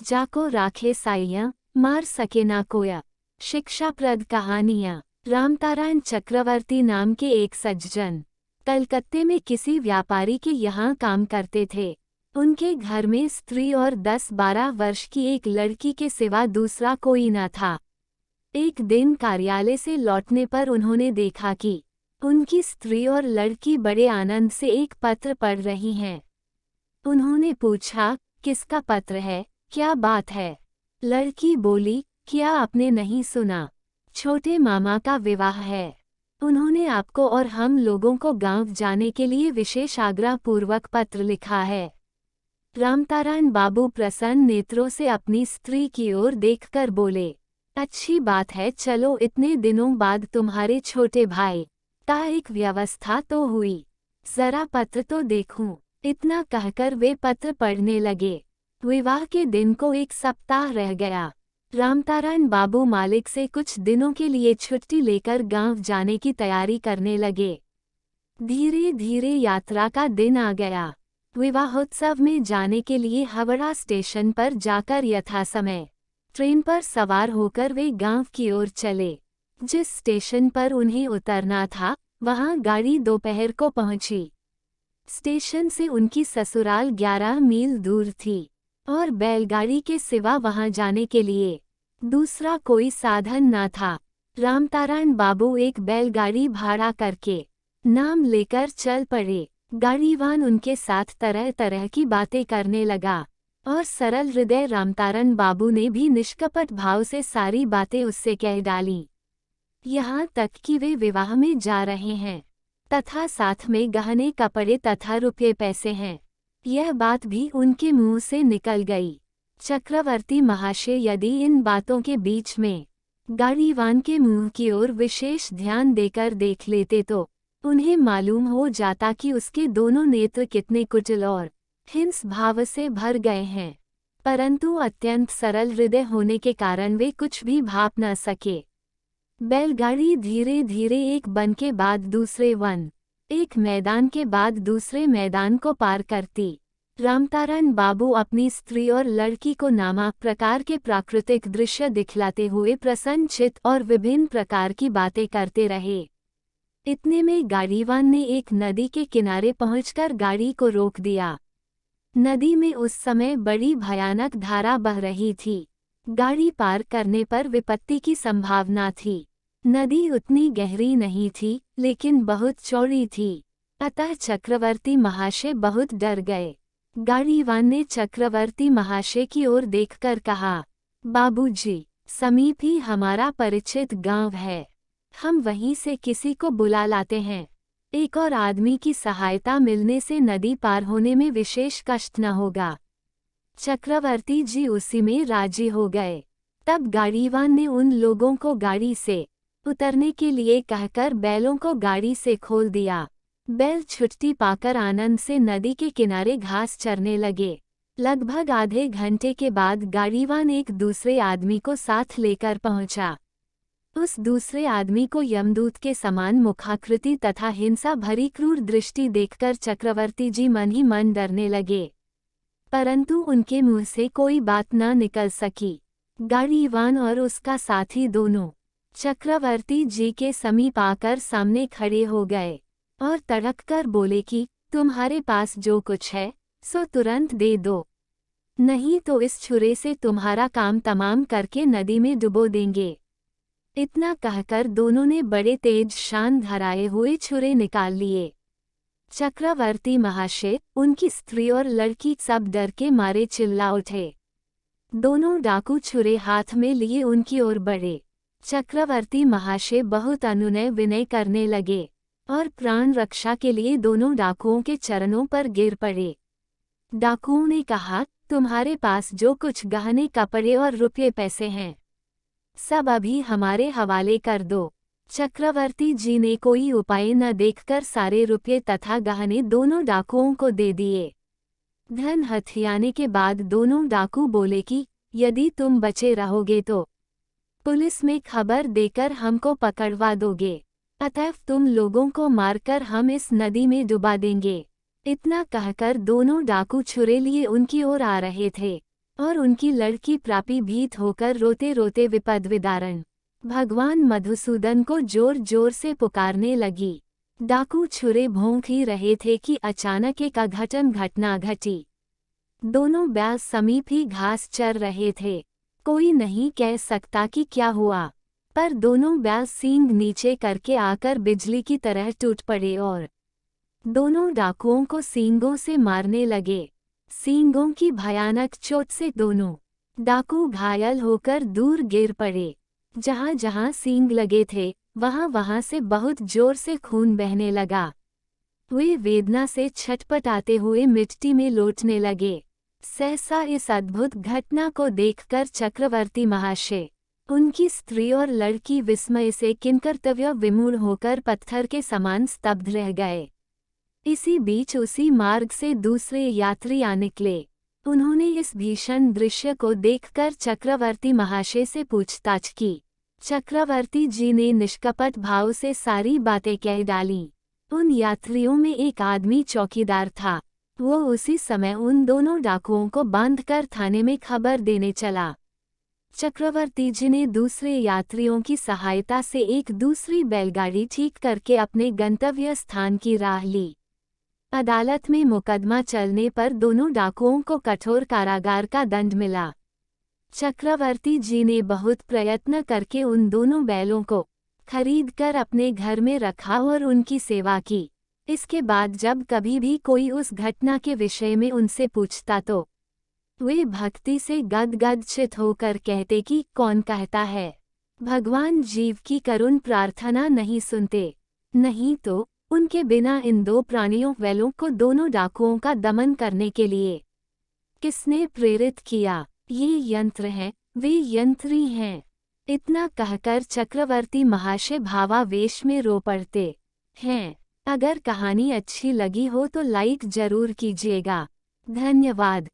जाको राखे साइयां, मार सके ना कोया। शिक्षाप्रद कहानियाँ। रामतारण चक्रवर्ती नाम के एक सज्जन कलकत्ते में किसी व्यापारी के यहाँ काम करते थे। उनके घर में स्त्री और 10-12 वर्ष की एक लड़की के सिवा दूसरा कोई न था। एक दिन कार्यालय से लौटने पर उन्होंने देखा कि उनकी स्त्री और लड़की बड़े आनंद से एक पत्र पढ़ रही हैं। उन्होंने पूछा, किसका पत्र है, क्या बात है? लड़की बोली, क्या आपने नहीं सुना? छोटे मामा का विवाह है। उन्होंने आपको और हम लोगों को गांव जाने के लिए विशेष आग्रह पूर्वक पत्र लिखा है। रामतारण बाबू प्रसन्न नेत्रों से अपनी स्त्री की ओर देखकर बोले, अच्छी बात है, चलो इतने दिनों बाद तुम्हारे छोटे भाई का एक व्यवस्था तो हुई, जरा पत्र तो देखूं। इतना कहकर वे पत्र पढ़ने लगे। विवाह के दिन को एक सप्ताह रह गया। रामतारण बाबू मालिक से कुछ दिनों के लिए छुट्टी लेकर गांव जाने की तैयारी करने लगे। धीरे धीरे यात्रा का दिन आ गया। विवाहोत्सव में जाने के लिए हावड़ा स्टेशन पर जाकर यथासमय ट्रेन पर सवार होकर वे गांव की ओर चले। जिस स्टेशन पर उन्हें उतरना था, वहां गाड़ी दोपहर को पहुंची। स्टेशन से उनकी ससुराल 11 मील दूर थी और बैलगाड़ी के सिवा वहां जाने के लिए दूसरा कोई साधन न था। रामतारण बाबू एक बैलगाड़ी भाड़ा करके नाम लेकर चल पड़े। गाड़ीवान उनके साथ तरह तरह की बातें करने लगा और सरल हृदय रामतारण बाबू ने भी निष्कपट भाव से सारी बातें उससे कह डाली। यहाँ तक कि वे विवाह में जा रहे हैं तथा साथ में गहने कपड़े तथा रुपये पैसे हैं, यह बात भी उनके मुंह से निकल गई। चक्रवर्ती महाशय यदि इन बातों के बीच में गाड़ीवान के मुंह की ओर विशेष ध्यान देकर देख लेते तो उन्हें मालूम हो जाता कि उसके दोनों नेत्र कितने कुटिल और हिंस भाव से भर गए हैं, परंतु अत्यंत सरल हृदय होने के कारण वे कुछ भी भाप न सके। बैलगाड़ी धीरे धीरे एक वन के बाद दूसरे वन, एक मैदान के बाद दूसरे मैदान को पार करती। रामतारण बाबू अपनी स्त्री और लड़की को नाना प्रकार के प्राकृतिक दृश्य दिखलाते हुए प्रसन्नचित्त और विभिन्न प्रकार की बातें करते रहे। इतने में गाड़ीवान ने एक नदी के किनारे पहुंचकर गाड़ी को रोक दिया। नदी में उस समय बड़ी भयानक धारा बह रही थी। गाड़ी पार करने पर विपत्ति की संभावना थी। नदी उतनी गहरी नहीं थी, लेकिन बहुत चौड़ी थी, अतः चक्रवर्ती महाशय बहुत डर गए। गाड़ीवान ने चक्रवर्ती महाशय की ओर देखकर कहा, बाबूजी, समीप ही हमारा परिचित गांव है, हम वहीं से किसी को बुला लाते हैं। एक और आदमी की सहायता मिलने से नदी पार होने में विशेष कष्ट न होगा। चक्रवर्ती जी उसी में राजी हो गए। तब गाड़ीवान ने उन लोगों को गाड़ी से उतरने के लिए कहकर बैलों को गाड़ी से खोल दिया। बैल छुट्टी पाकर आनंद से नदी के किनारे घास चरने लगे। लगभग आधे घंटे के बाद गाड़ीवान एक दूसरे आदमी को साथ लेकर पहुंचा। उस दूसरे आदमी को यमदूत के समान मुखाकृति तथा हिंसा भरी क्रूर दृष्टि देखकर चक्रवर्ती जी मन ही मन डरने लगे, परंतु उनके मुंह से कोई बात न निकल सकी। गाड़ीवान और उसका साथी दोनों चक्रवर्ती जी के समीप आकर सामने खड़े हो गए और तड़क कर बोले कि तुम्हारे पास जो कुछ है सो तुरंत दे दो, नहीं तो इस छुरे से तुम्हारा काम तमाम करके नदी में डुबो देंगे। इतना कहकर दोनों ने बड़े तेज शान धराए हुए छुरे निकाल लिए। चक्रवर्ती महाशय, उनकी स्त्री और लड़की सब डर के मारे चिल्ला उठे। दोनों डाकू छुरे हाथ में लिए उनकी ओर बढ़े। चक्रवर्ती महाशय बहुत अनुनय विनय करने लगे और प्राण रक्षा के लिए दोनों डाकुओं के चरणों पर गिर पड़े। डाकुओं ने कहा, तुम्हारे पास जो कुछ गहने कपड़े और रुपये पैसे हैं, सब अभी हमारे हवाले कर दो। चक्रवर्ती जी ने कोई उपाय न देखकर सारे रुपये तथा गहने दोनों डाकुओं को दे दिए। धन हथियाने के बाद दोनों डाकू बोले कि यदि तुम बचे रहोगे तो पुलिस में खबर देकर हमको पकड़वा दोगे, अतः तुम लोगों को मारकर हम इस नदी में डुबा देंगे। इतना कहकर दोनों डाकू छुरे लिए उनकी ओर आ रहे थे। और उनकी लड़की प्रापी भीत होकर रोते रोते विपद विदारण भगवान मधुसूदन को जोर जोर से पुकारने लगी। डाकू छुरे भोंक ही रहे थे कि अचानक एक अघटन घटना घटी। दोनों बैल समीप ही घास चर रहे थे। कोई नहीं कह सकता कि क्या हुआ, पर दोनों बैल सींग नीचे करके आकर बिजली की तरह टूट पड़े और दोनों डाकुओं को सींगों से मारने लगे। सींगों की भयानक चोट से दोनों डाकू घायल होकर दूर गिर पड़े। जहाँ जहाँ सींग लगे थे वहाँ वहाँ से बहुत जोर से खून बहने लगा। वे वेदना से छटपटाते हुए मिट्टी में लौटने लगे। सहसा इस अद्भुत घटना को देखकर चक्रवर्ती महाशय, उनकी स्त्री और लड़की विस्मय से किंकर्तव्य विमूढ़ होकर पत्थर के समान स्तब्ध रह गए। इसी बीच उसी मार्ग से दूसरे यात्री आ निकले। उन्होंने इस भीषण दृश्य को देखकर चक्रवर्ती महाशय से पूछताछ की। चक्रवर्ती जी ने निष्कपट भाव से सारी बातें कह डाली। उन यात्रियों में एक आदमी चौकीदार था। वो उसी समय उन दोनों डाकुओं को बांधकर थाने में खबर देने चला। चक्रवर्ती जी ने दूसरे यात्रियों की सहायता से एक दूसरी बैलगाड़ी ठीक करके अपने गंतव्य स्थान की राह ली। अदालत में मुकदमा चलने पर दोनों डाकुओं को कठोर कारागार का दंड मिला। चक्रवर्ती जी ने बहुत प्रयत्न करके उन दोनों बैलों को खरीदकर अपने घर में रखा और उनकी सेवा की। इसके बाद जब कभी भी कोई उस घटना के विषय में उनसे पूछता तो वे भक्ति से गदगद चित होकर कहते कि कौन कहता है, भगवान जीव की करुण प्रार्थना नहीं सुनते। नहीं तो उनके बिना इन दो प्राणियों बैलों को दोनों डाकुओं का दमन करने के लिए किसने प्रेरित किया? ये यंत्र हैं, वे यंत्री हैं। इतना कहकर चक्रवर्ती महाशय भावावेश में रो पड़ते हैं। अगर कहानी अच्छी लगी हो तो लाइक जरूर कीजिएगा। धन्यवाद।